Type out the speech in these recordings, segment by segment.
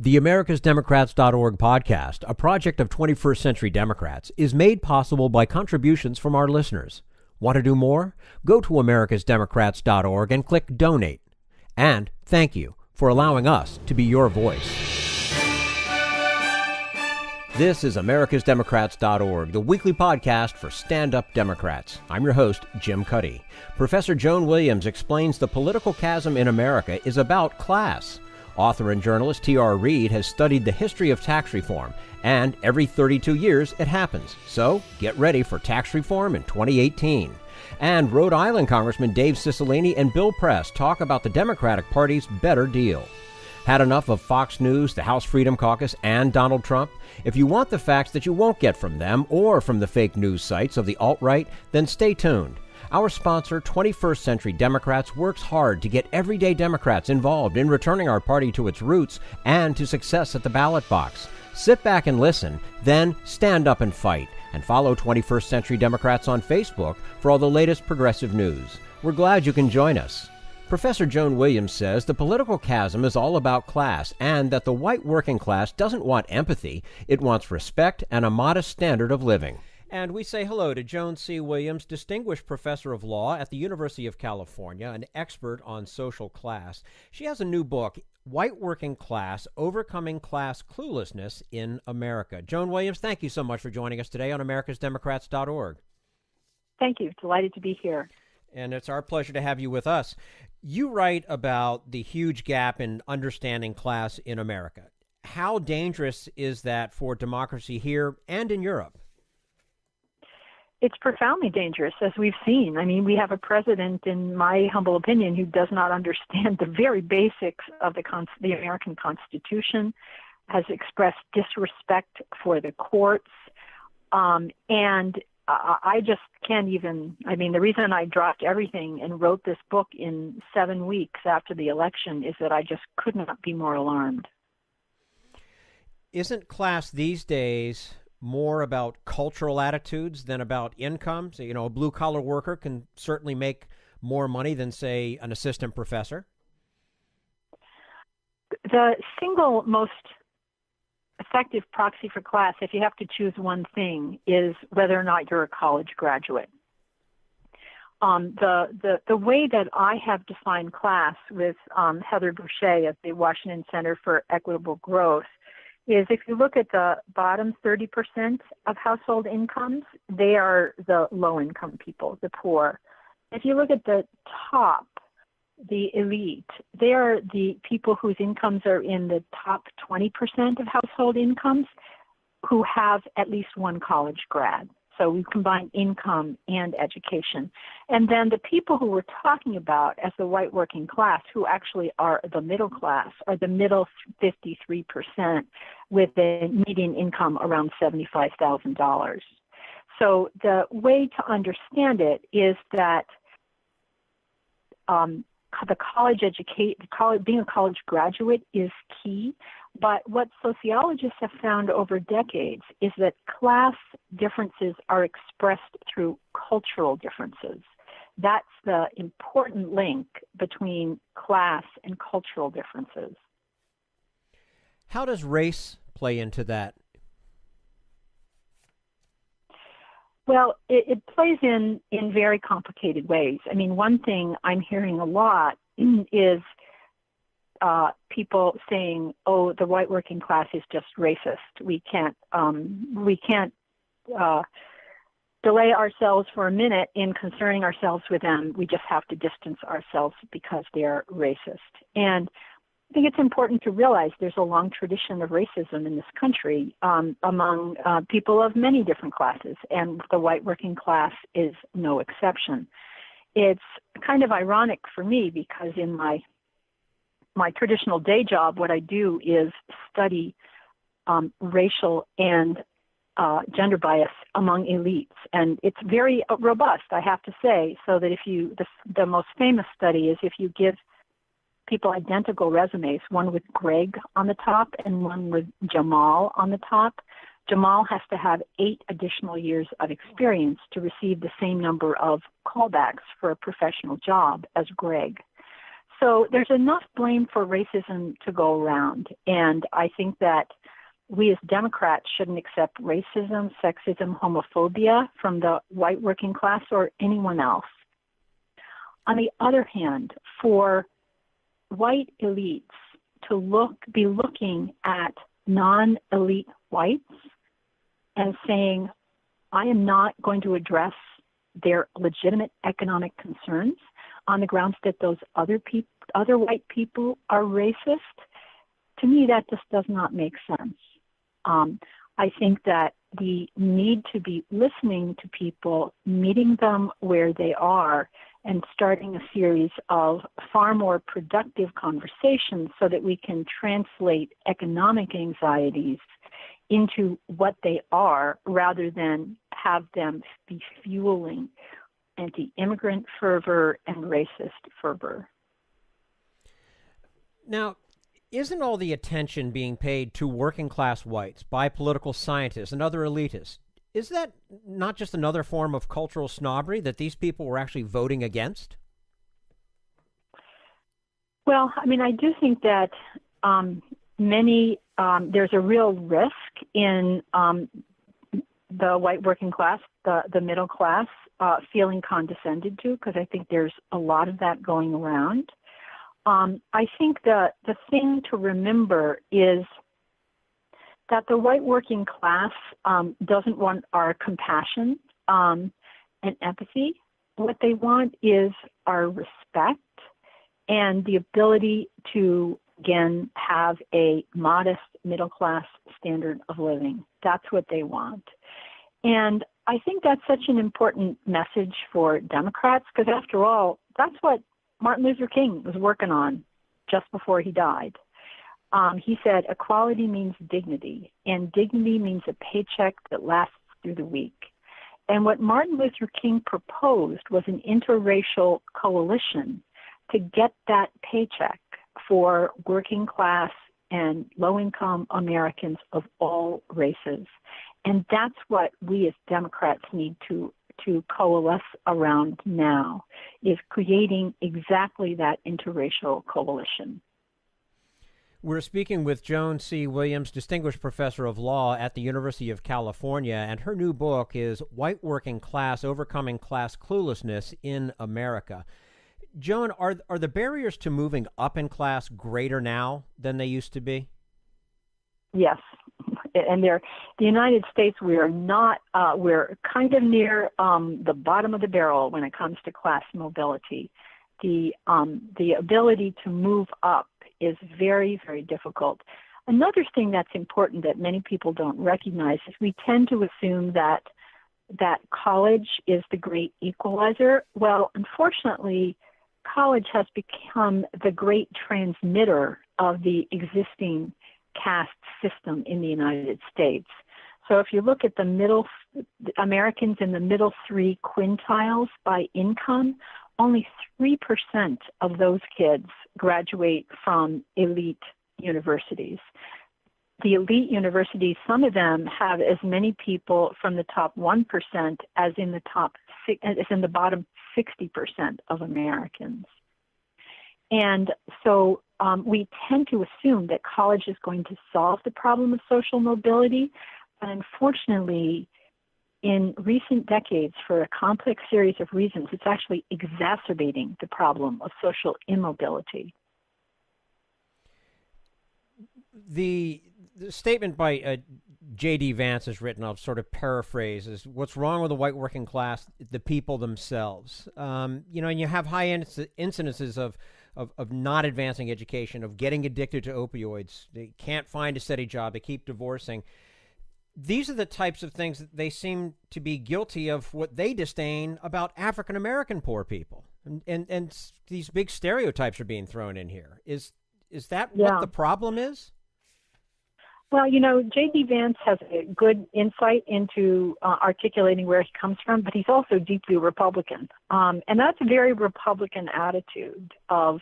The AmericasDemocrats.org podcast, a project of 21st Century Democrats, is made possible by contributions from our listeners. Want to do more? Go to AmericasDemocrats.org and click Donate. And thank you for allowing us to be your voice. This is AmericasDemocrats.org, the weekly podcast for stand-up Democrats. I'm your host, Jim Cuddy. Professor Joan Williams explains the political chasm in America is about class. Author and journalist T.R. Reid has studied the history of tax reform, and every 32 years it happens. So get ready for tax reform in 2018. And Rhode Island Congressman Dave Cicilline and Bill Press talk about the Democratic Party's better deal. Had enough of Fox News, the House Freedom Caucus, and Donald Trump? If you want the facts that you won't get from them or from the fake news sites of the alt-right, then stay tuned. Our sponsor, 21st Century Democrats, works hard to get everyday Democrats involved in returning our party to its roots and to success at the ballot box. Sit back and listen, then stand up and fight. And follow 21st Century Democrats on Facebook for all the latest progressive news. We're glad you can join us. Professor Joan Williams says the political chasm is all about class and that the white working class doesn't want empathy, it wants respect and a modest standard of living. And we say hello to Joan C. Williams, Distinguished Professor of Law at the University of California, an expert on social class. She has a new book, White Working Class, Overcoming Class Cluelessness in America. Joan Williams, thank you so much for joining us today on AmericasDemocrats.org. Thank you. Delighted to be here. And it's our pleasure to have you with us. You write about the huge gap in understanding class in America. How dangerous is that for democracy here and in Europe? It's profoundly dangerous, as we've seen. I mean, we have a president, in my humble opinion, who does not understand the very basics of the American Constitution, has expressed disrespect for the courts, and I just can't even, the reason I dropped everything and wrote this book in 7 weeks after the election is that I just could not be more alarmed. Isn't class these days more about cultural attitudes than about income? So, a blue-collar worker can certainly make more money than, say, an assistant professor. The single most effective proxy for class, if you have to choose one thing, is whether or not you're a college graduate. The way that I have defined class with Heather Boucher at the Washington Center for Equitable Growth is if you look at the bottom 30% of household incomes, they are the low-income people, the poor. If you look at the top, the elite, they are the people whose incomes are in the top 20% of household incomes who have at least one college grad. So we combine income and education. And then the people who we're talking about as the white working class, who actually are the middle class, are the middle 53% with a median income around $75,000. So the way to understand it is that the being a college graduate is key. But what sociologists have found over decades is that class differences are expressed through cultural differences. That's the important link between class and cultural differences. How does race play into that? Well, it plays in very complicated ways. One thing I'm hearing a lot is people saying, "Oh, the white working class is just racist. We can't delay ourselves for a minute in concerning ourselves with them. We just have to distance ourselves because they're racist." And I think it's important to realize there's a long tradition of racism in this country among people of many different classes, and the white working class is no exception. It's kind of ironic for me because in my traditional day job, what I do is study racial and gender bias among elites, and it's very robust, I have to say. So that the most famous study is if you give people identical resumes, one with Greg on the top and one with Jamal on the top. Jamal has to have 8 additional years of experience to receive the same number of callbacks for a professional job as Greg. So there's enough blame for racism to go around. And I think that we as Democrats shouldn't accept racism, sexism, homophobia from the white working class or anyone else. On the other hand, for white elites to be looking at non-elite whites and saying, I am not going to address their legitimate economic concerns on the grounds that those other white people are racist, to me that just does not make sense. I think that we need to be listening to people, meeting them where they are, and starting a series of far more productive conversations so that we can translate economic anxieties into what they are rather than have them be fueling anti-immigrant fervor and racist fervor. Now, isn't all the attention being paid to working class whites by political scientists and other elitists, is that not just another form of cultural snobbery that these people were actually voting against? Well, I mean, I do think that there's a real risk in the white working class, the middle class, feeling condescended to, because I think there's a lot of that going around. I think the thing to remember is that the white working class doesn't want our compassion and empathy. What they want is our respect and the ability to, again, have a modest middle class standard of living. That's what they want. And I think that's such an important message for Democrats, because after all, that's what Martin Luther King was working on just before he died. He said, equality means dignity, and dignity means a paycheck that lasts through the week. And what Martin Luther King proposed was an interracial coalition to get that paycheck for working class and low-income Americans of all races. And that's what we as Democrats need to coalesce around now, is creating exactly that interracial coalition. We're speaking with Joan C. Williams, Distinguished Professor of Law at the University of California, and her new book is White Working Class, Overcoming Class Cluelessness in America. Joan, are the barriers to moving up in class greater now than they used to be? Yes. And the United States, we're kind of near the bottom of the barrel when it comes to class mobility. The ability to move up is very, very difficult. Another thing that's important that many people don't recognize is we tend to assume that college is the great equalizer. Well, unfortunately, college has become the great transmitter of the existing caste system in the United States. So if you look at the Americans in the middle three quintiles by income, only 3% of those kids graduate from elite universities. The elite universities, some of them have as many people from the top 1% as in the bottom 60% of Americans. And so we tend to assume that college is going to solve the problem of social mobility, but unfortunately, in recent decades, for a complex series of reasons, it's actually exacerbating the problem of social immobility. The statement by J.D. Vance is written, I'll sort of paraphrase, is what's wrong with the white working class, the people themselves. And you have high incidences of not advancing education, of getting addicted to opioids. They can't find a steady job. They keep divorcing. These are the types of things that they seem to be guilty of what they disdain about African-American poor people. And these big stereotypes are being thrown in here. Is that what the problem is? Well, J.D. Vance has a good insight into articulating where he comes from, but he's also deeply Republican. And that's a very Republican attitude of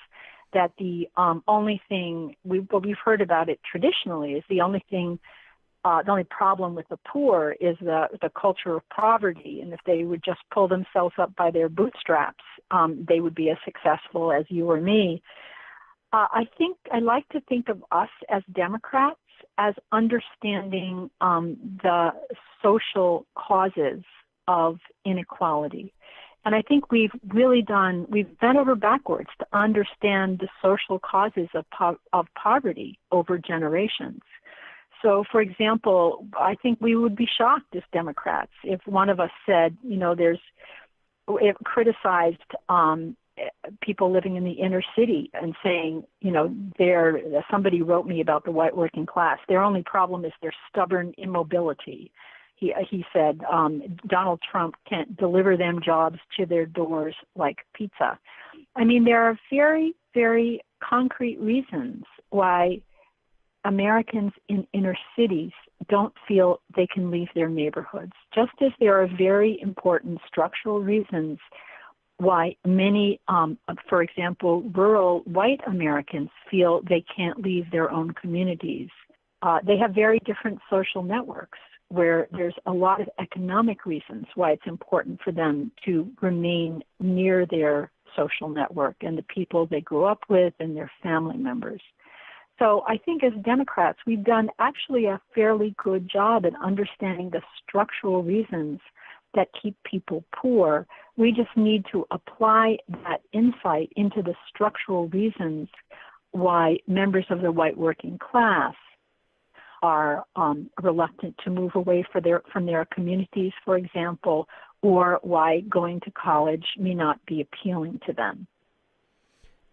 that the only thing we've heard about it traditionally is the only thing The only problem with the poor is the culture of poverty, and if they would just pull themselves up by their bootstraps, they would be as successful as you or me. I like to think of us as Democrats as understanding the social causes of inequality. And I think we've bent over backwards to understand the social causes of poverty over generations. So, for example, I think we would be shocked as Democrats if one of us said, it criticized people living in the inner city and saying, somebody wrote me about the white working class. Their only problem is their stubborn immobility. He said Donald Trump can't deliver them jobs to their doors like pizza. I mean, there are very, very concrete reasons why Americans in inner cities don't feel they can leave their neighborhoods, just as there are very important structural reasons why many, for example, rural white Americans feel they can't leave their own communities. They have very different social networks where there's a lot of economic reasons why it's important for them to remain near their social network and the people they grew up with and their family members. So I think as Democrats, we've done actually a fairly good job at understanding the structural reasons that keep people poor. We just need to apply that insight into the structural reasons why members of the white working class are reluctant to move away from their communities, for example, or why going to college may not be appealing to them.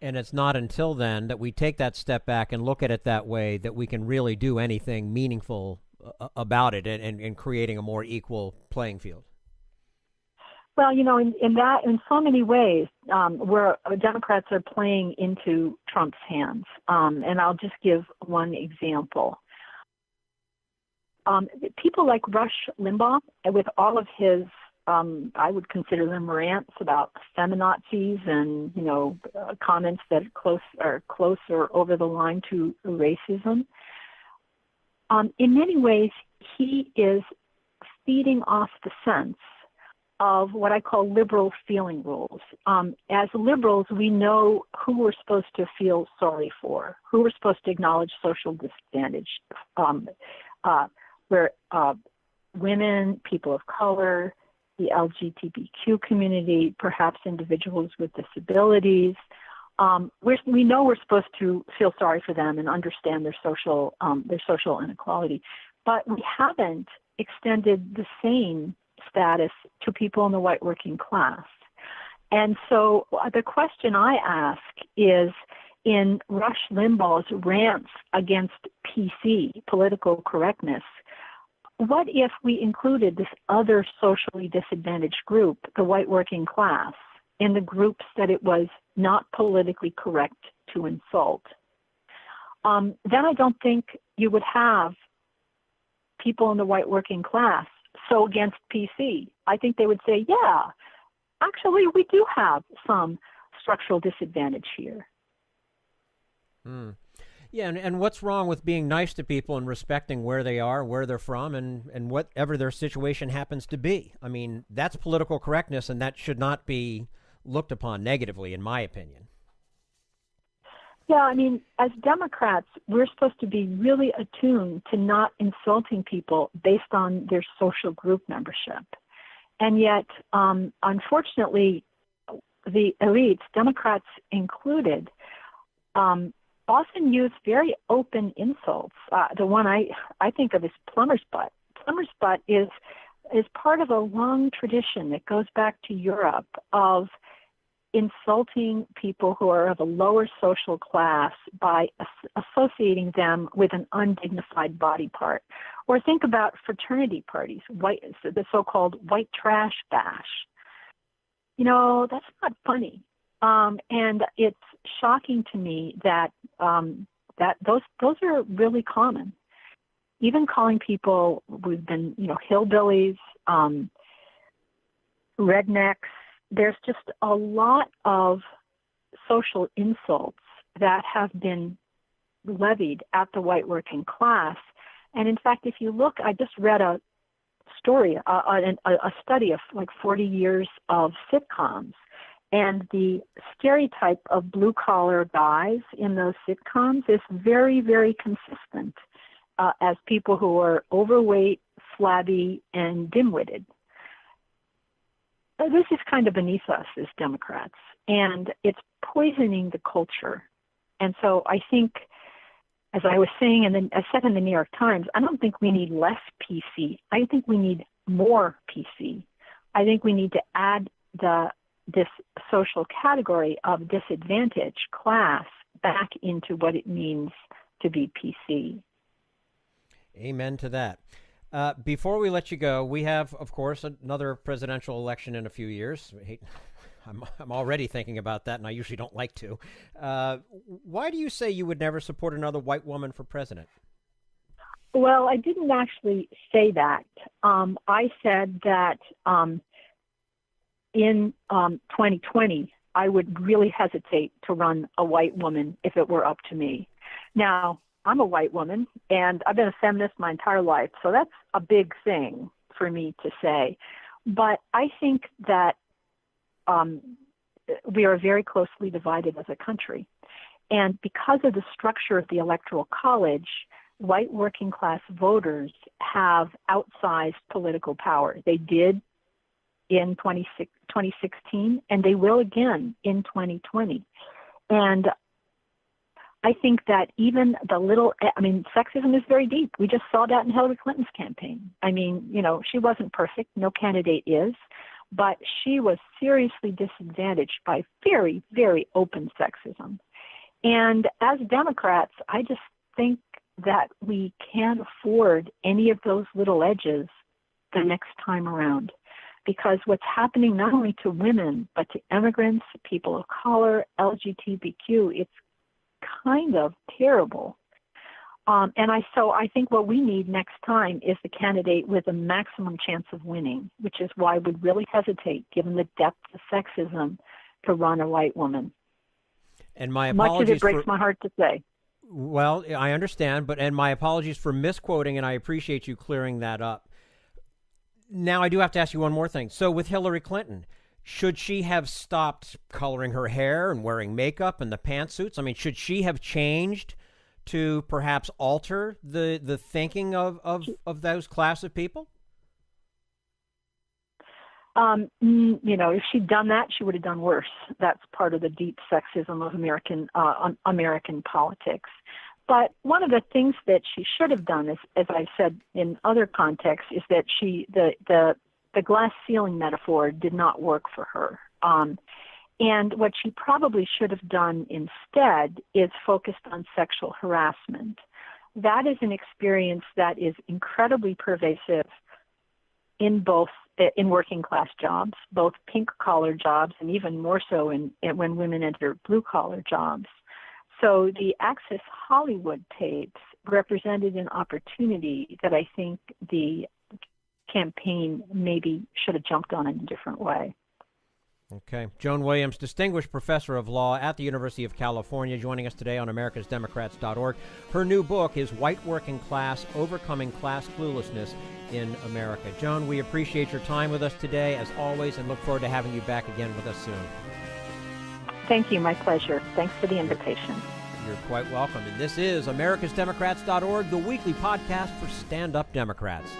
And it's not until then that we take that step back and look at it that way that we can really do anything meaningful about it and creating a more equal playing field. Well, in so many ways, where Democrats are playing into Trump's hands. And I'll just give one example. People like Rush Limbaugh, with all of his, I would consider them rants about feminazis and, comments that are close or over the line to racism. In many ways, he is feeding off the sense of what I call liberal feeling rules. As liberals, we know who we're supposed to feel sorry for, who we're supposed to acknowledge social disadvantage, where women, people of color, the LGBTQ community, perhaps individuals with disabilities. We know we're supposed to feel sorry for them and understand their social inequality, but we haven't extended the same status to people in the white working class. And so the question I ask is, in Rush Limbaugh's rants against PC, political correctness, what if we included this other socially disadvantaged group, the white working class, in the groups that it was not politically correct to insult? Then I don't think you would have people in the white working class so against PC. I think they would say, yeah, actually, we do have some structural disadvantage here. Yeah, and what's wrong with being nice to people and respecting where they are, where they're from, and whatever their situation happens to be? I mean, that's political correctness, and that should not be looked upon negatively, in my opinion. Yeah, I mean, as Democrats, we're supposed to be really attuned to not insulting people based on their social group membership. And yet, unfortunately, the elites, Democrats included, often use very open insults. The one I think of is plumber's butt. Plumber's butt is part of a long tradition that goes back to Europe of insulting people who are of a lower social class by associating them with an undignified body part. Or think about fraternity parties, the so-called white trash bash. That's not funny. And it's shocking to me that those are really common. Even calling people who've been, hillbillies, rednecks. There's just a lot of social insults that have been levied at the white working class. And in fact, if you look, I just read a story, a study of like 40 years of sitcoms, and the stereotype of blue-collar guys in those sitcoms is very, very consistent as people who are overweight, flabby, and dim-witted. This is kind of beneath us as Democrats, and it's poisoning the culture. And so I think, as I was saying, and then I said in the New York Times, I don't think we need less PC. I think we need more PC. I think we need to add this social category of disadvantaged class back into what it means to be PC. Amen to that. Before we let you go, we have, of course, another presidential election in a few years. I'm already thinking about that, and I usually don't like to. Why do you say you would never support another white woman for president? Well, I didn't actually say that. I said that in 2020, I would really hesitate to run a white woman if it were up to me. Now, I'm a white woman, and I've been a feminist my entire life, so that's a big thing for me to say. But I think that we are very closely divided as a country. And because of the structure of the Electoral College, white working class voters have outsized political power. They did in 2016, and they will again in 2020. And I think that even sexism is very deep. We just saw that in Hillary Clinton's campaign. I mean, she wasn't perfect. No candidate is. But she was seriously disadvantaged by very, very open sexism. And as Democrats, I just think that we can't afford any of those little edges the next time around. Because what's happening not only to women, but to immigrants, people of color, LGBTQ, it's kind of terrible. So I think what we need next time is the candidate with a maximum chance of winning, which is why we'd really hesitate, given the depth of sexism, to run a white woman. And my apologies. Much of it breaks my heart to say. Well, I understand, and my apologies for misquoting, and I appreciate you clearing that up. Now, I do have to ask you one more thing. So with Hillary Clinton, should she have stopped coloring her hair and wearing makeup and the pantsuits? I mean, should she have changed to perhaps alter the thinking of those class of people? If she'd done that, she would have done worse. That's part of the deep sexism of American politics. But one of the things that she should have done, as I've said in other contexts, is that the glass ceiling metaphor did not work for her. And what she probably should have done instead is focused on sexual harassment. That is an experience that is incredibly pervasive in working class jobs, both pink collar jobs and even more so when women enter blue collar jobs. So the Access Hollywood tapes represented an opportunity that I think the campaign maybe should have jumped on in a different way. Okay. Joan Williams, Distinguished Professor of Law at the University of California, joining us today on americasdemocrats.org. Her new book is White Working Class, Overcoming Class Cluelessness in America. Joan, we appreciate your time with us today, as always, and look forward to having you back again with us soon. Thank you. My pleasure. Thanks for the invitation. You're quite welcome. And this is americasdemocrats.org, the weekly podcast for stand-up Democrats.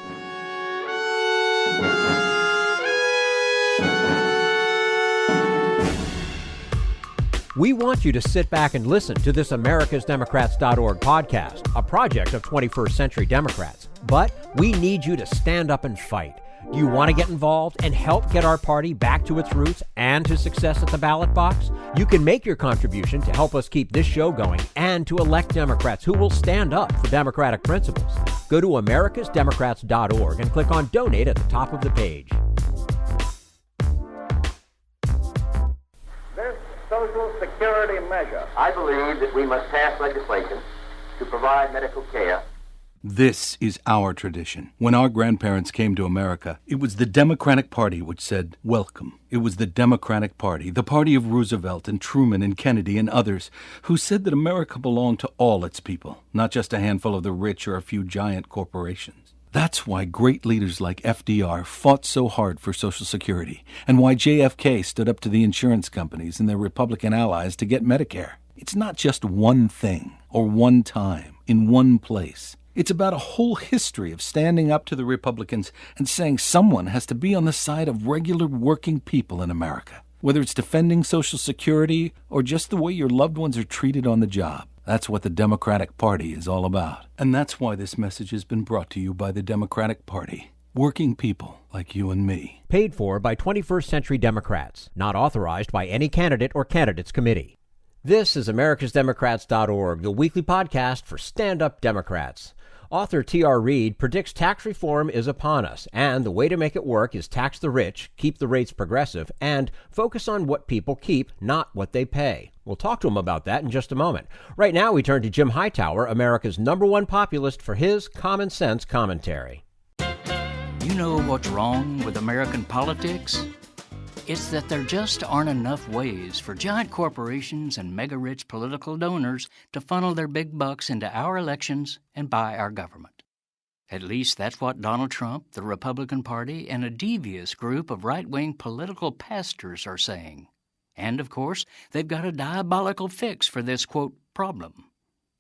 We want you to sit back and listen to this americasdemocrats.org podcast, a project of 21st Century Democrats. But we need you to stand up and fight. Do you want to get involved and help get our party back to its roots and to success at the ballot box? You can make your contribution to help us keep this show going and to elect Democrats who will stand up for democratic principles. Go to americasdemocrats.org and click on Donate at the top of the page. This Social Security measure. I believe that we must pass legislation to provide medical care This is our tradition. When our grandparents came to America, it was the Democratic Party which said, welcome. It was the Democratic Party, the party of Roosevelt and Truman and Kennedy and others, who said that America belonged to all its people, not just a handful of the rich or a few giant corporations. That's why great leaders like FDR fought so hard for Social Security, and why JFK stood up to the insurance companies and their Republican allies to get Medicare. It's not just one thing, or one time, in one place. It's about a whole history of standing up to the Republicans and saying someone has to be on the side of regular working people in America, whether it's defending Social Security or just the way your loved ones are treated on the job. That's what the Democratic Party is all about. And that's why this message has been brought to you by the Democratic Party. Working people like you and me. Paid for by 21st Century Democrats. Not authorized by any candidate or candidates committee. This is americasdemocrats.org, the weekly podcast for stand-up Democrats. Author T.R. Reid predicts tax reform is upon us, and the way to make it work is tax the rich, keep the rates progressive, and focus on what people keep, not what they pay. We'll talk to him about that in just a moment. Right now, we turn to Jim Hightower, America's #1 populist, for his common sense commentary. You know what's wrong with American politics? It's that there just aren't enough ways for giant corporations and mega-rich political donors to funnel their big bucks into our elections and buy our government. At least that's what Donald Trump, the Republican Party, and a devious group of right-wing political pastors are saying. And, of course, they've got a diabolical fix for this, quote, problem.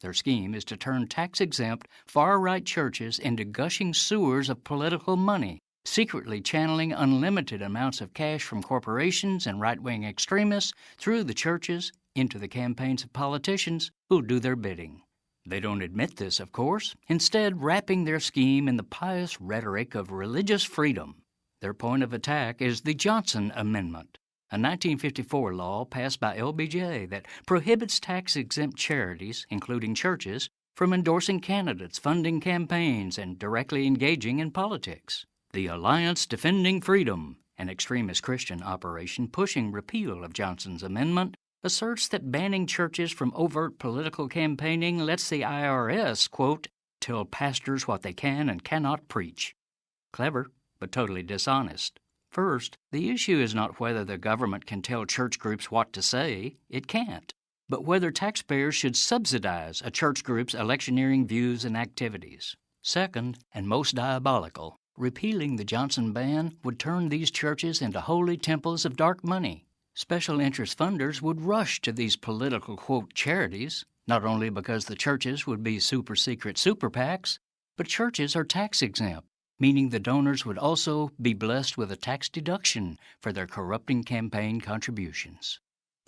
Their scheme is to turn tax-exempt, far-right churches into gushing sewers of political money, secretly channeling unlimited amounts of cash from corporations and right-wing extremists through the churches into the campaigns of politicians who'll do their bidding. They don't admit this, of course, instead wrapping their scheme in the pious rhetoric of religious freedom. Their point of attack is the Johnson Amendment, a 1954 law passed by LBJ that prohibits tax-exempt charities, including churches, from endorsing candidates, funding campaigns, and directly engaging in politics. The Alliance Defending Freedom, an extremist Christian operation pushing repeal of Johnson's amendment, asserts that banning churches from overt political campaigning lets the IRS, quote, tell pastors what they can and cannot preach. Clever, but totally dishonest. First, the issue is not whether the government can tell church groups what to say. It can't. But whether taxpayers should subsidize a church group's electioneering views and activities. Second, and most diabolical, repealing the Johnson ban would turn these churches into holy temples of dark money. Special interest funders would rush to these political, quote, charities, not only because the churches would be super-secret super PACs, but churches are tax-exempt, meaning the donors would also be blessed with a tax deduction for their corrupting campaign contributions.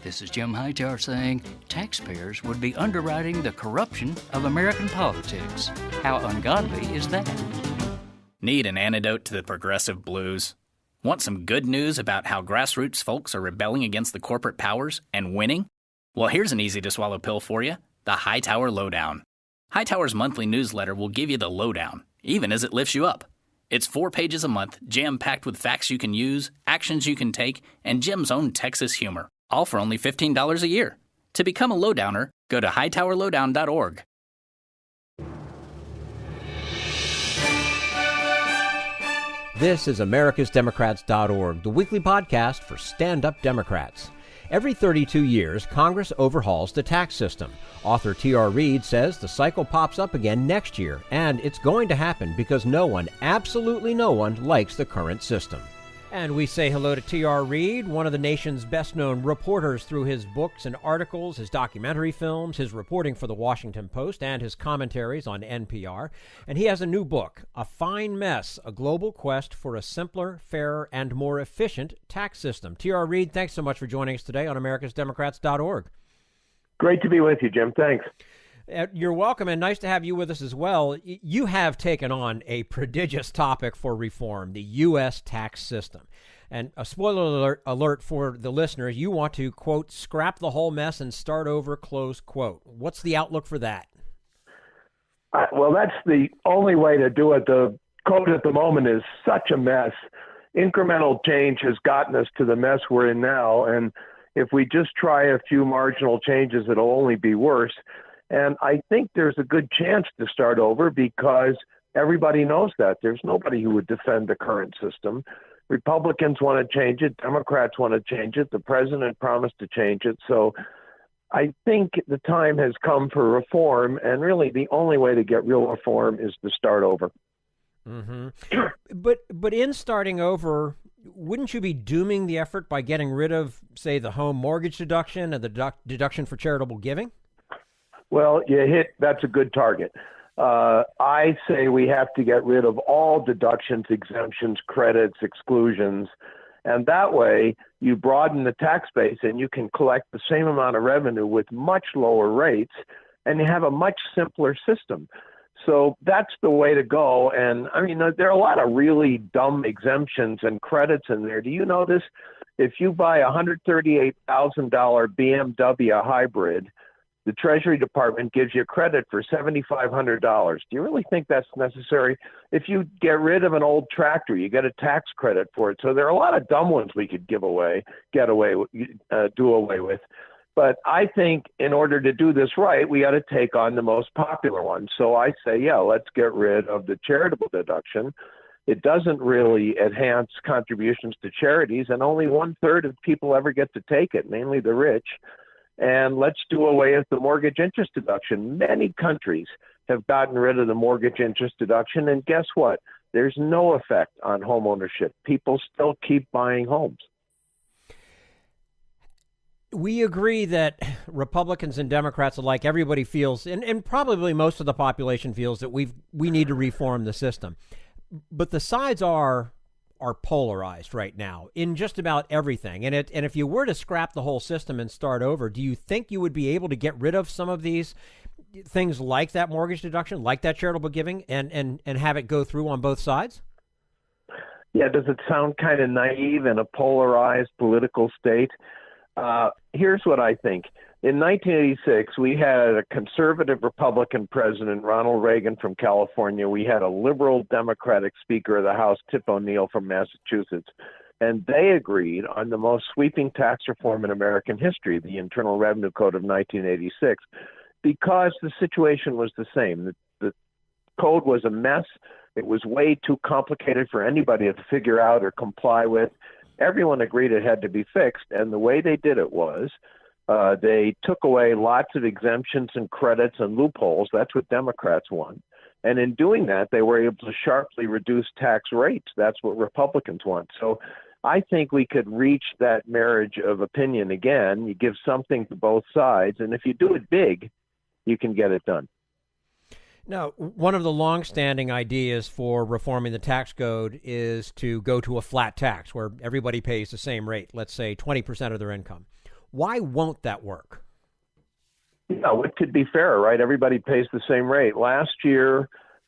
This is Jim Hightower saying taxpayers would be underwriting the corruption of American politics. How ungodly is that? Need an antidote to the progressive blues? Want some good news about how grassroots folks are rebelling against the corporate powers and winning? Well, here's an easy-to-swallow pill for you, the Hightower Lowdown. Hightower's monthly newsletter will give you the lowdown, even as it lifts you up. It's 4 pages a month, jam-packed with facts you can use, actions you can take, and Jim's own Texas humor, all for only $15 a year. To become a lowdowner, go to hightowerlowdown.org. This is americasdemocrats.org, the weekly podcast for stand-up Democrats. Every 32 years, Congress overhauls the tax system. Author T.R. Reid says the cycle pops up again next year, and it's going to happen because no one, absolutely no one, likes the current system. And we say hello to T.R. Reid, one of the nation's best-known reporters through his books and articles, his documentary films, his reporting for the Washington Post, and his commentaries on NPR. And he has a new book, A Fine Mess, A Global Quest for a Simpler, Fairer, and More Efficient Tax System. T.R. Reid, thanks so much for joining us today on americasdemocrats.org. Great to be with you, Jim. Thanks. You're welcome, and nice to have you with us as well. You have taken on a prodigious topic for reform, the U.S. tax system. And a spoiler alert for the listeners, you want to, quote, scrap the whole mess and start over, close quote. What's the outlook for that? Well, that's the only way to do it. The code at the moment is such a mess. Incremental change has gotten us to the mess we're in now, and if we just try a few marginal changes, it'll only be worse. And I think there's a good chance to start over because everybody knows that. There's nobody who would defend the current system. Republicans want to change it. Democrats want to change it. The president promised to change it. So I think the time has come for reform, and really the only way to get real reform is to start over. Mm-hmm. But in starting over, wouldn't you be dooming the effort by getting rid of, say, the home mortgage deduction and the deduction for charitable giving? Well, that's a good target. I say we have to get rid of all deductions, exemptions, credits, exclusions, and that way you broaden the tax base and you can collect the same amount of revenue with much lower rates, and you have a much simpler system. So that's the way to go. And I mean, there are a lot of really dumb exemptions and credits in there. Do you notice if you buy a $138,000 BMW hybrid, the Treasury Department gives you credit for $7,500. Do you really think that's necessary? If you get rid of an old tractor, you get a tax credit for it. So there are a lot of dumb ones we could do away with. But I think in order to do this right, we got to take on the most popular one. So I say, let's get rid of the charitable deduction. It doesn't really enhance contributions to charities, and only 1/3 of people ever get to take it, mainly the rich. And let's do away with the mortgage interest deduction. Many countries have gotten rid of the mortgage interest deduction, and guess what? There's no effect on home ownership. People still keep buying homes. We agree that Republicans and Democrats alike, everybody feels, and probably most of the population feels, that we need to reform the system. But the sides are polarized right now in just about everything. And if you were to scrap the whole system and start over, do you think you would be able to get rid of some of these things like that mortgage deduction, like that charitable giving, and have it go through on both sides? Yeah, does it sound kind of naive in a polarized political state? Here's what I think. In 1986, we had a conservative Republican president, Ronald Reagan from California. We had a liberal Democratic Speaker of the House, Tip O'Neill from Massachusetts. And they agreed on the most sweeping tax reform in American history, the Internal Revenue Code of 1986, because the situation was the same. The code was a mess. It was way too complicated for anybody to figure out or comply with. Everyone agreed it had to be fixed, and the way they did it was they took away lots of exemptions and credits and loopholes. That's what Democrats want. And in doing that, they were able to sharply reduce tax rates. That's what Republicans want. So I think we could reach that marriage of opinion again. You give something to both sides, and if you do it big, you can get it done. Now, one of the longstanding ideas for reforming the tax code is to go to a flat tax where everybody pays the same rate, let's say 20% of their income. Why won't that work? No, it could be fair, right? Everybody pays the same rate. Last year,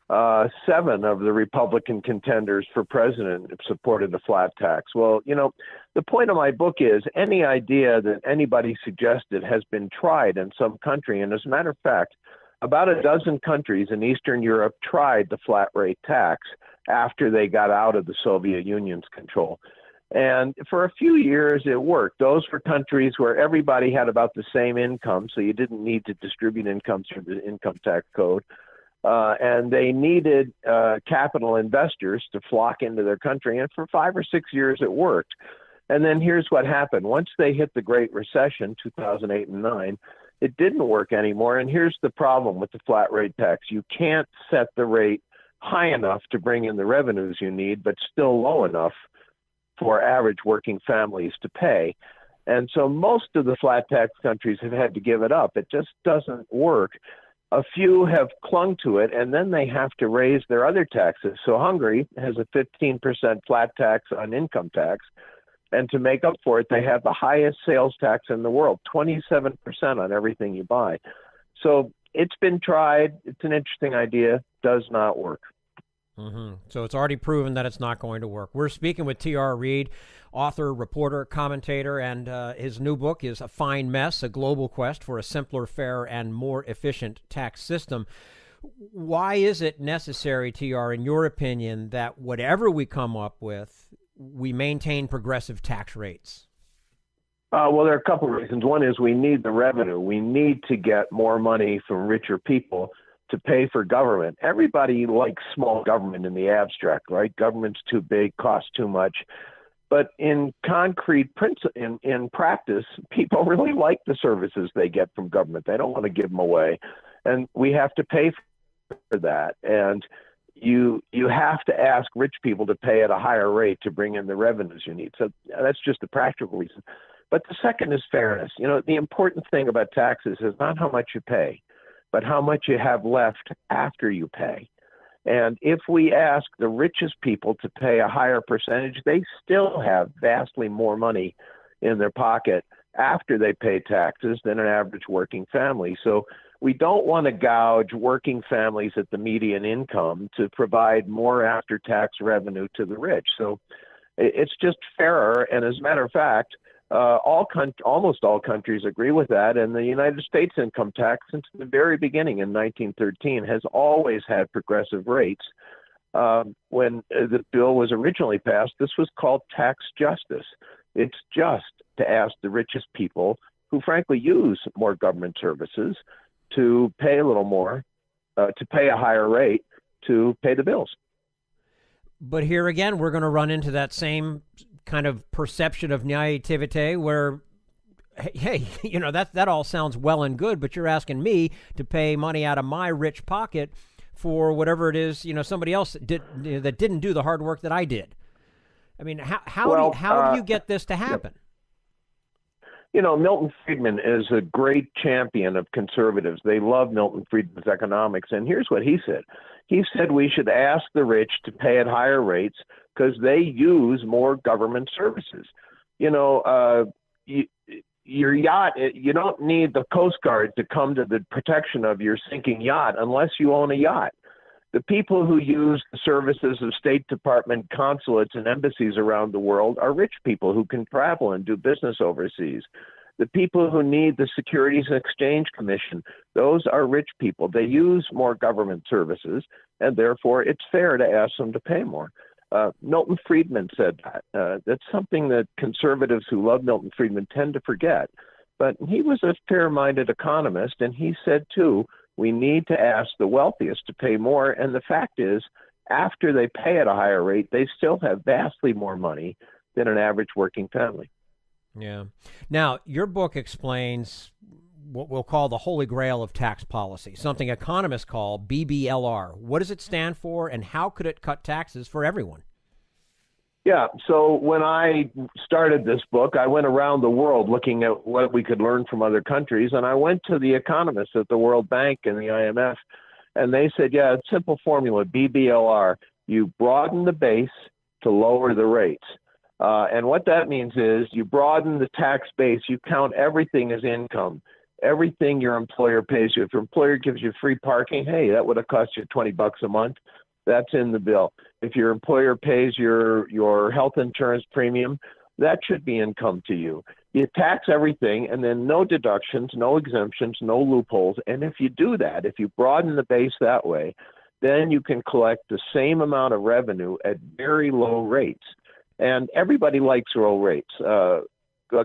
7 of the Republican contenders for president supported the flat tax. Well, the point of my book is any idea that anybody suggested has been tried in some country. And as a matter of fact, about a dozen countries in Eastern Europe tried the flat rate tax after they got out of the Soviet Union's control. And for a few years, it worked. Those were countries where everybody had about the same income, so you didn't need to distribute income through the income tax code. And they needed capital investors to flock into their country. And for 5 or 6 years, it worked. And then here's what happened. Once they hit the Great Recession, 2008 and 2009, it didn't work anymore. And here's the problem with the flat rate tax. You can't set the rate high enough to bring in the revenues you need, but still low enough for average working families to pay. And so most of the flat tax countries have had to give it up. It just doesn't work. A few have clung to it, and then they have to raise their other taxes. So Hungary has a 15% flat tax on income tax. And to make up for it, they have the highest sales tax in the world, 27% on everything you buy. So it's been tried. It's an interesting idea. Does not work. Mm-hmm. So it's already proven that it's not going to work. We're speaking with T.R. Reid, author, reporter, commentator, and his new book is A Fine Mess, A Global Quest for a Simpler, Fairer, and More Efficient Tax System. Why is it necessary, T.R., in your opinion, that whatever we come up with, we maintain progressive tax rates? Well, there are a couple of reasons. One is we need the revenue. We need to get more money from richer people to pay for government. Everybody likes small government in the abstract, right? Government's too big, costs too much. But in in practice, people really like the services they get from government. They don't want to give them away. And we have to pay for that. And you have to ask rich people to pay at a higher rate to bring in the revenues you need. So that's just the practical reason. But the second is fairness. You know, the important thing about taxes is not how much you pay, but how much you have left after you pay. And if we ask the richest people to pay a higher percentage, they still have vastly more money in their pocket after they pay taxes than an average working family. So we don't want to gouge working families at the median income to provide more after-tax revenue to the rich. So it's just fairer. And as a matter of fact, almost all countries agree with that, and the United States income tax, since the very beginning in 1913, has always had progressive rates. When the bill was originally passed, this was called tax justice. It's just to ask the richest people, who frankly use more government services, to pay a little more, to pay a higher rate to pay the bills. But here again, we're going to run into that same kind of perception of naivete where, hey, you know, that all sounds well and good, but you're asking me to pay money out of my rich pocket for whatever it is, you know, somebody else did, you know, that didn't do the hard work that I did. I mean, how do you get this to happen? You know, Milton Friedman is a great champion of conservatives. They love Milton Friedman's economics. And here's what he said. He said we should ask the rich to pay at higher rates because they use more government services. You know, your yacht, you don't need the Coast Guard to come to the protection of your sinking yacht unless you own a yacht. The people who use the services of State Department consulates and embassies around the world are rich people who can travel and do business overseas. The people who need the Securities and Exchange Commission, those are rich people. They use more government services, and therefore it's fair to ask them to pay more. Milton Friedman said that. That's something that conservatives who love Milton Friedman tend to forget. But he was a fair-minded economist, and he said, too, we need to ask the wealthiest to pay more. And the fact is, after they pay at a higher rate, they still have vastly more money than an average working family. Yeah. Now, your book explains what we'll call the holy grail of tax policy, something economists call BBLR. What does it stand for, and how could it cut taxes for everyone? Yeah, so when I started this book, I went around the world looking at what we could learn from other countries, and I went to the economists at the World Bank and the IMF, and they said, yeah, it's a simple formula, BBLR. You broaden the base to lower the rates. And what that means is you broaden the tax base. You count everything as income, everything your employer pays you. If your employer gives you free parking, hey, that would have cost you $20 a month. That's in the bill. If your employer pays your health insurance premium, that should be income to you. You tax everything, and then no deductions, no exemptions, no loopholes. And if you do that, if you broaden the base that way, then you can collect the same amount of revenue at very low rates. And everybody likes low rates.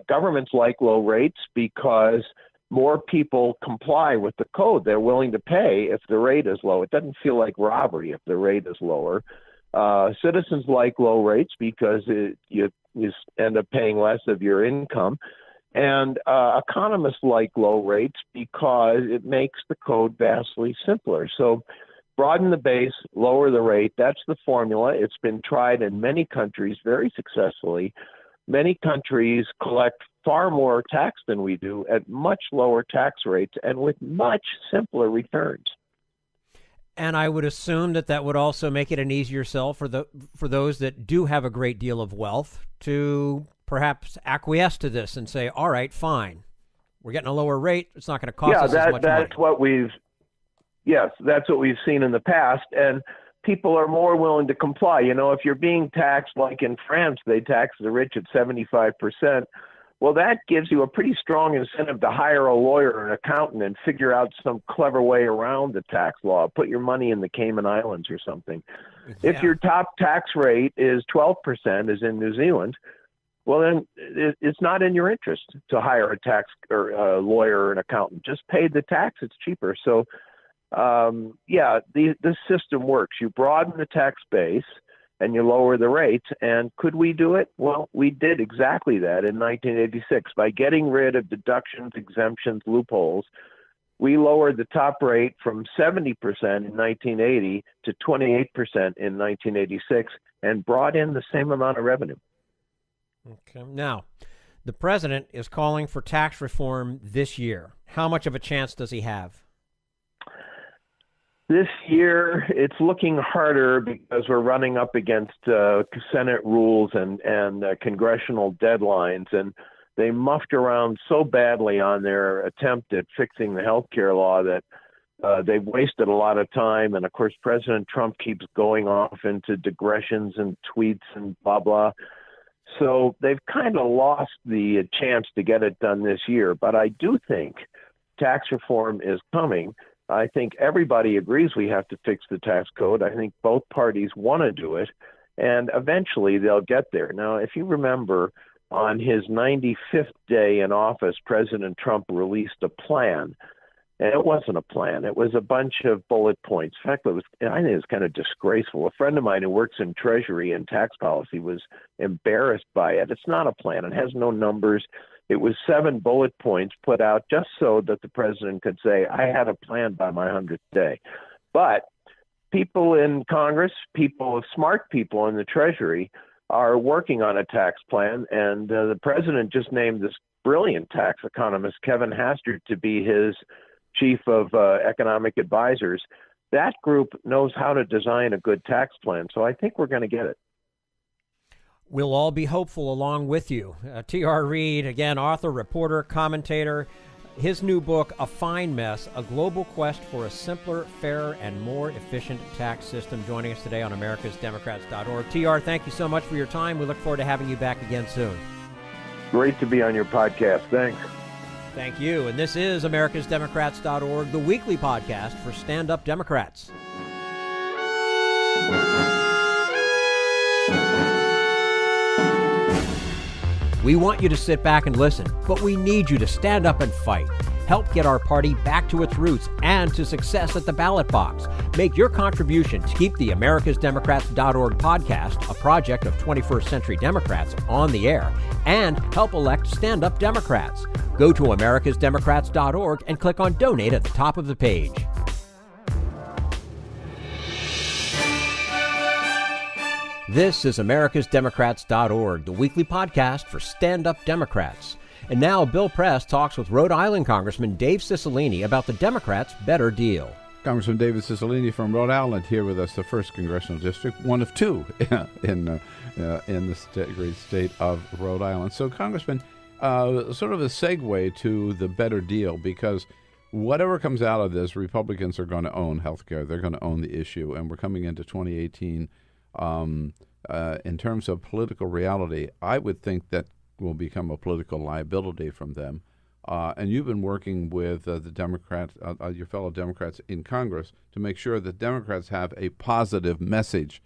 Governments like low rates because more people comply with the code. They're willing to pay if the rate is low. It doesn't feel like robbery if the rate is lower. Citizens like low rates because you end up paying less of your income. And economists like low rates because it makes the code vastly simpler. So broaden the base, lower the rate. That's the formula. It's been tried in many countries very successfully. Many countries collect far more tax than we do at much lower tax rates and with much simpler returns. And I would assume that would also make it an easier sell for those that do have a great deal of wealth to perhaps acquiesce to this and say, all right, fine, we're getting a lower rate. It's not going to cost us as much money. That's what we've seen in the past. And people are more willing to comply. You know, if you're being taxed, like in France, they tax the rich at 75%. Well, that gives you a pretty strong incentive to hire a lawyer or an accountant and figure out some clever way around the tax law. Put your money in the Cayman Islands or something. Yeah. If your top tax rate is 12%, as in New Zealand, well, then it's not in your interest to hire a tax or a lawyer or an accountant. Just pay the tax; it's cheaper. So, this system works. You broaden the tax base and you lower the rates. And could we do it? Well, we did exactly that in 1986 by getting rid of deductions, exemptions, loopholes. We lowered the top rate from 70% in 1980 to 28% in 1986 and brought in the same amount of revenue. Okay. Now, the president is calling for tax reform this year. How much of a chance does he have? This year, it's looking harder because we're running up against Senate rules and congressional deadlines, and they muffed around so badly on their attempt at fixing the health care law that they've wasted a lot of time. And, of course, President Trump keeps going off into digressions and tweets and blah, blah. So they've kind of lost the chance to get it done this year. But I do think tax reform is coming. I think everybody agrees we have to fix the tax code. I think both parties want to do it, and eventually they'll get there. Now, if you remember, on his 95th day in office, President Trump released a plan. And it wasn't a plan. It was a bunch of bullet points. In fact, I think it was kind of disgraceful. A friend of mine who works in Treasury and tax policy was embarrassed by it. It's not a plan. It has no numbers. It was 7 bullet points put out just so that the president could say, I had a plan by my 100th day. But people in Congress, smart people in the Treasury, are working on a tax plan. And the president just named this brilliant tax economist, Kevin Hastert, to be his chief of economic advisors. That group knows how to design a good tax plan. So I think we're going to get it. We'll all be hopeful along with you. T.R. Reid, again, author, reporter, commentator. His new book, A Fine Mess, A Global Quest for a Simpler, Fairer, and More Efficient Tax System, joining us today on americasdemocrats.org. T.R., thank you so much for your time. We look forward to having you back again soon. Great to be on your podcast. Thanks. Thank you. And this is americasdemocrats.org, the weekly podcast for stand-up Democrats. We want you to sit back and listen, but we need you to stand up and fight. Help get our party back to its roots and to success at the ballot box. Make your contribution to keep the americasdemocrats.org podcast, a project of 21st Century Democrats, on the air, and help elect stand-up Democrats. Go to americasdemocrats.org and click on Donate at the top of the page. This is americasdemocrats.org, the weekly podcast for stand-up Democrats. And now Bill Press talks with Rhode Island Congressman Dave Cicilline about the Democrats' better deal. Congressman David Cicilline from Rhode Island here with us, the 1st Congressional District, one of 2 in the great state of Rhode Island. So, Congressman, sort of a segue to the better deal, because whatever comes out of this, Republicans are going to own health care. They're going to own the issue, and we're coming into 2018. In terms of political reality, I would think that will become a political liability from them. And you've been working with the Democrats, your fellow Democrats in Congress, to make sure that Democrats have a positive message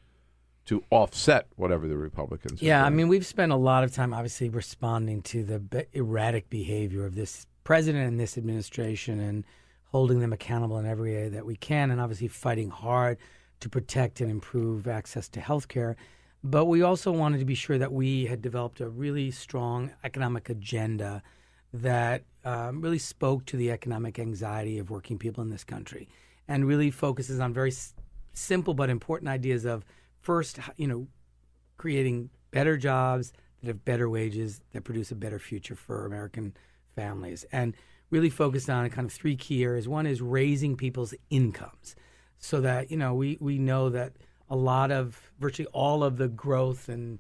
to offset whatever the Republicans are doing. I mean, we've spent a lot of time, obviously, responding to the erratic behavior of this president and this administration and holding them accountable in every way that we can, and obviously fighting hard to protect and improve access to health care. But we also wanted to be sure that we had developed a really strong economic agenda that really spoke to the economic anxiety of working people in this country and really focuses on very simple but important ideas of, first, creating better jobs that have better wages that produce a better future for American families, and really focused on kind of 3 key areas. One is raising people's incomes, so that, we know that virtually all of the growth and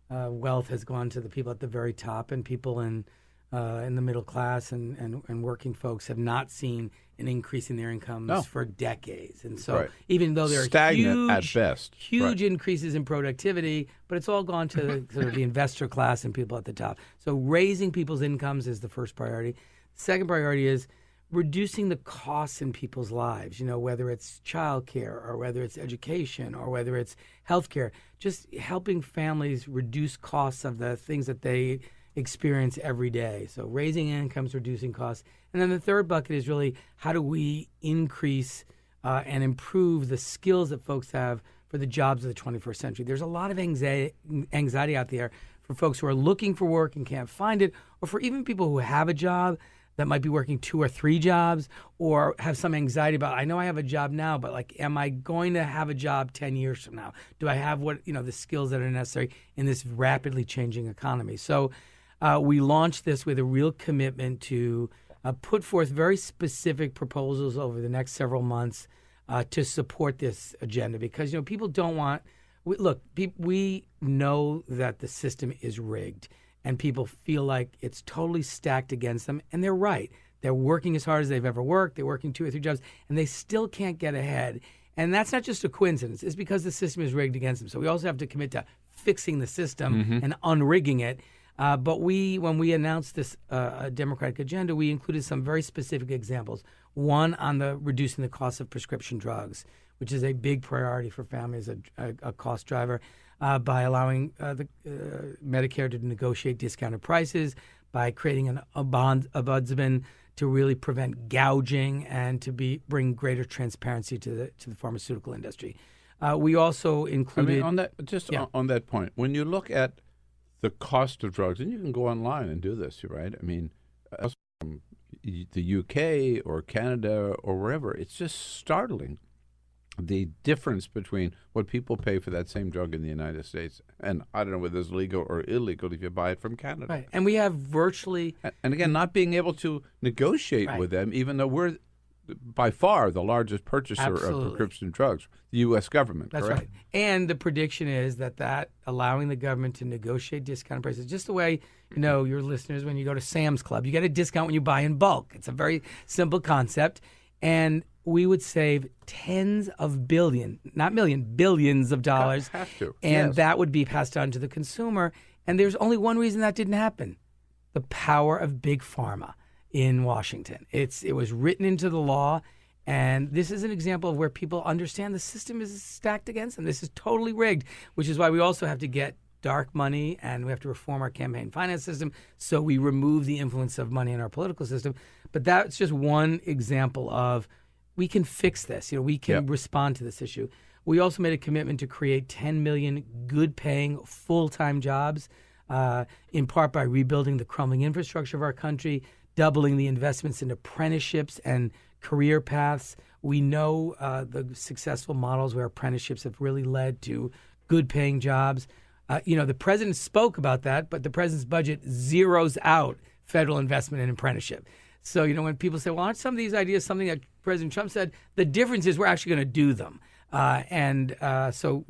wealth has gone to the people at the very top, and people in the middle class and working folks have not seen an increase in their incomes for decades. And so even though there are stagnant at best, huge increases in productivity, but it's all gone to sort of the investor class and people at the top. So raising people's incomes is the first priority. Second priority is reducing the costs in people's lives, whether it's childcare or whether it's education or whether it's healthcare, just helping families reduce costs of the things that they experience every day. So raising incomes, reducing costs. And then the third bucket is really how do we increase and improve the skills that folks have for the jobs of the 21st century. There's a lot of anxiety out there for folks who are looking for work and can't find it, or for even people who have a job that might be working 2 or 3 jobs, or have some anxiety about, I know I have a job now, but am I going to have a job 10 years from now? Do I have the skills that are necessary in this rapidly changing economy? So we launched this with a real commitment to put forth very specific proposals over the next several months to support this agenda, because people don't want. We know that the system is rigged, and people feel like it's totally stacked against them, and they're right. They're working as hard as they've ever worked. They're working 2 or 3 jobs, and they still can't get ahead. And that's not just a coincidence. It's because the system is rigged against them. So we also have to commit to fixing the system and unrigging it. But when we announced this Democratic agenda, we included some very specific examples. One on the reducing the cost of prescription drugs, which is a big priority for families, a cost driver, by allowing the Medicare to negotiate discounted prices, by creating an ombudsman to really prevent gouging and to bring greater transparency to the pharmaceutical industry. We also included on that point, when you look at the cost of drugs, and you can go online and do this, right? I mean, from the UK or Canada or wherever, it's just startling the difference between what people pay for that same drug in the United States. And I don't know whether it's legal or illegal if you buy it from Canada. Right. And we have virtually... And again, not being able to negotiate with them, even though we're by far the largest purchaser of prescription drugs, the U.S. government. That's correct? right. And the prediction is that allowing the government to negotiate discounted prices, just the way, your listeners, when you go to Sam's Club, you get a discount when you buy in bulk. It's a very simple concept. And we would save tens of billions of dollars. Have to. And yes. that would be passed on to the consumer. And there's only one reason that didn't happen: the power of big pharma in Washington. It was written into the law, and this is an example of where people understand the system is stacked against them. This is totally rigged, which is why we also have to get dark money, and we have to reform our campaign finance system so we remove the influence of money in our political system. But that's just one example of we can fix this. We can respond to this issue. We also made a commitment to create 10 million good-paying full-time jobs, in part by rebuilding the crumbling infrastructure of our country, doubling the investments in apprenticeships and career paths. We know the successful models where apprenticeships have really led to good-paying jobs. The president spoke about that, but the president's budget zeroes out federal investment in apprenticeship. So, when people say, well, aren't some of these ideas something that President Trump said? The difference is we're actually going to do them. So,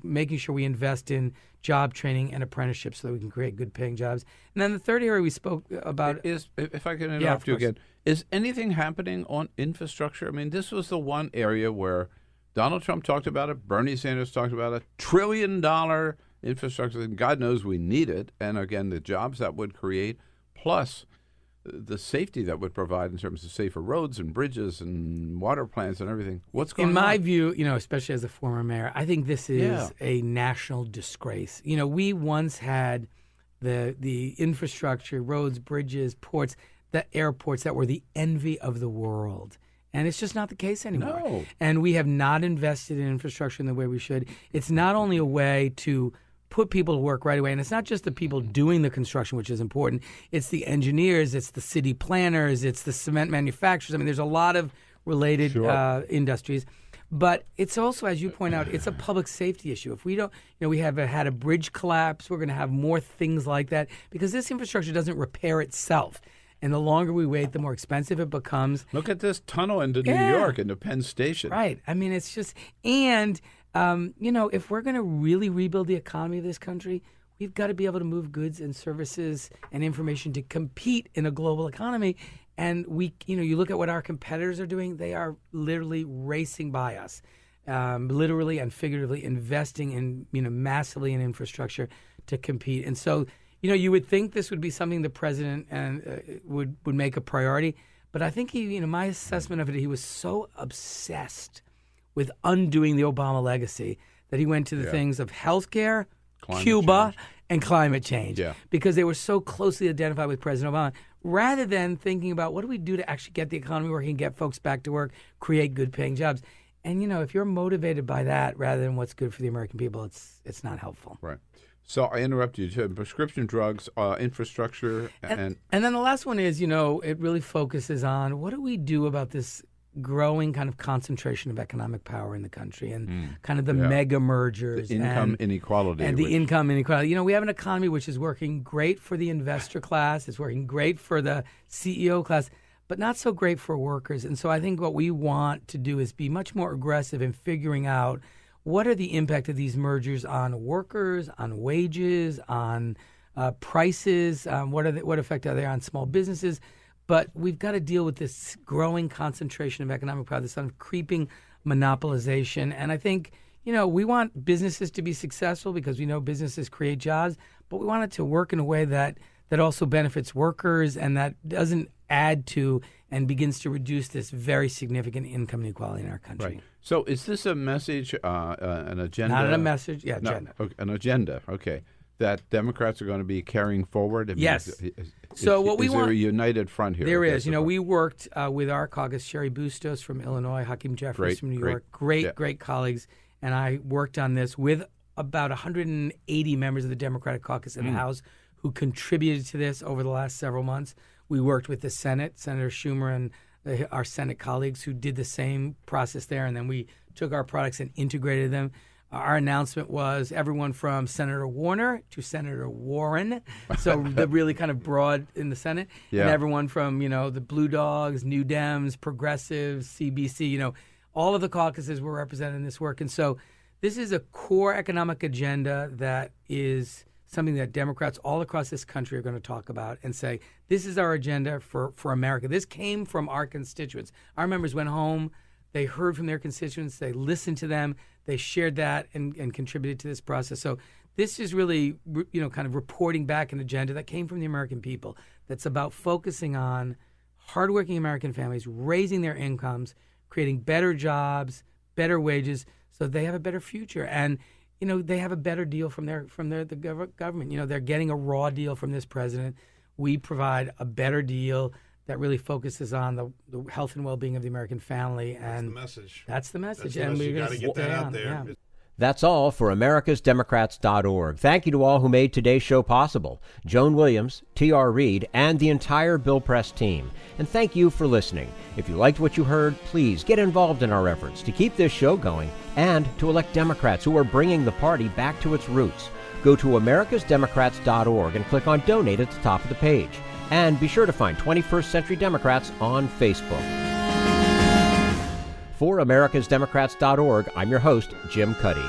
making sure we invest in job training and apprenticeships so that we can create good-paying jobs. And then the third area we spoke about is, if I can interrupt you again, is anything happening on infrastructure? I mean, this was the one area where Donald Trump talked about it, Bernie Sanders talked about it, $1 trillion infrastructure, and God knows we need it. And again, the jobs that would create, plus the safety that would provide in terms of safer roads and bridges and water plants and everything. What's going on? In my view, especially as a former mayor, I think this is a national disgrace. We once had the infrastructure, roads, bridges, ports, the airports that were the envy of the world. And it's just not the case anymore. No. And we have not invested in infrastructure in the way we should. It's not only a way to put people to work right away. And it's not just the people doing the construction, which is important. It's the engineers, it's the city planners, it's the cement manufacturers. I mean, there's a lot of related industries. But it's also, as you point out, it's a public safety issue. If we don't, we have had a bridge collapse, we're going to have more things like that because this infrastructure doesn't repair itself. And the longer we wait, the more expensive it becomes. Look at this tunnel into New York, into Penn Station. Right. I mean, it's just, and if we're going to really rebuild the economy of this country, we've got to be able to move goods and services and information to compete in a global economy. And you look at what our competitors are doing, they are literally racing by us, literally and figuratively investing in, massively in infrastructure to compete. And so, you would think this would be something the president would make a priority. But I think my assessment of it, he was so obsessed with undoing the Obama legacy that he went to the things of healthcare, Cuba, and climate change, because they were so closely identified with President Obama, rather than thinking about what do we do to actually get the economy working, get folks back to work, create good-paying jobs. And, if you're motivated by that rather than what's good for the American people, it's not helpful. Right. So I interrupt you. Prescription drugs, infrastructure, and then the last one is, it really focuses on what do we do about this growing kind of concentration of economic power in the country and kind of the mega mergers. The income inequality. And the income inequality. We have an economy which is working great for the investor class. It's working great for the CEO class, but not so great for workers. And so I think what we want to do is be much more aggressive in figuring out what are the impact of these mergers on workers, on wages, on prices, what effect are they on small businesses. But we've got to deal with this growing concentration of economic power, this kind of creeping monopolization. And I think, we want businesses to be successful because we know businesses create jobs, but we want it to work in a way that also benefits workers and that doesn't add to and begins to reduce this very significant income inequality in our country. Right. So is this a message, an agenda? Not a message, agenda. No, an agenda, okay, that Democrats are going to be carrying forward? I mean, yes. What we want, there a united front here? There is. We worked with our caucus, Sherry Bustos from Illinois, Hakeem Jeffries from New York, great colleagues, and I worked on this with about 180 members of the Democratic caucus in the House who contributed to this over the last several months. We worked with the Senate, Senator Schumer and our Senate colleagues who did the same process there, and then we took our products and integrated them. Our announcement was everyone from Senator Warner to Senator Warren, so the really kind of broad in the Senate, and everyone from, the Blue Dogs, New Dems, Progressives, CBC, all of the caucuses were represented in this work. And so this is a core economic agenda that is something that Democrats all across this country are going to talk about and say, this is our agenda for America. This came from our constituents. Our members went home. They heard from their constituents. They listened to them. They shared that and contributed to this process. So this is really, kind of reporting back an agenda that came from the American people that's about focusing on hardworking American families, raising their incomes, creating better jobs, better wages, so they have a better future. And, they have a better deal from the government. They're getting a raw deal from this president. We provide a better deal that really focuses on the health and well-being of the American family. And that's the message. And you got to get that out there. Yeah. That's all for americasdemocrats.org. Thank you to all who made today's show possible. Joan Williams, T.R. Reid, and the entire Bill Press team. And thank you for listening. If you liked what you heard, please get involved in our efforts to keep this show going and to elect Democrats who are bringing the party back to its roots. Go to americasdemocrats.org and click on Donate at the top of the page. And be sure to find 21st Century Democrats on Facebook. For americasdemocrats.org, I'm your host, Jim Cuddy.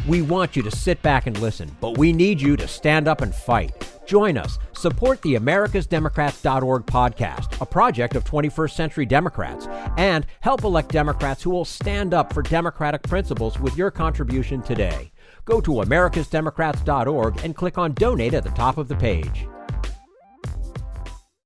We want you to sit back and listen, but we need you to stand up and fight. Join us. Support the americasdemocrats.org podcast, a project of 21st Century Democrats, and help elect Democrats who will stand up for democratic principles with your contribution today. Go to americasdemocrats.org and click on Donate at the top of the page.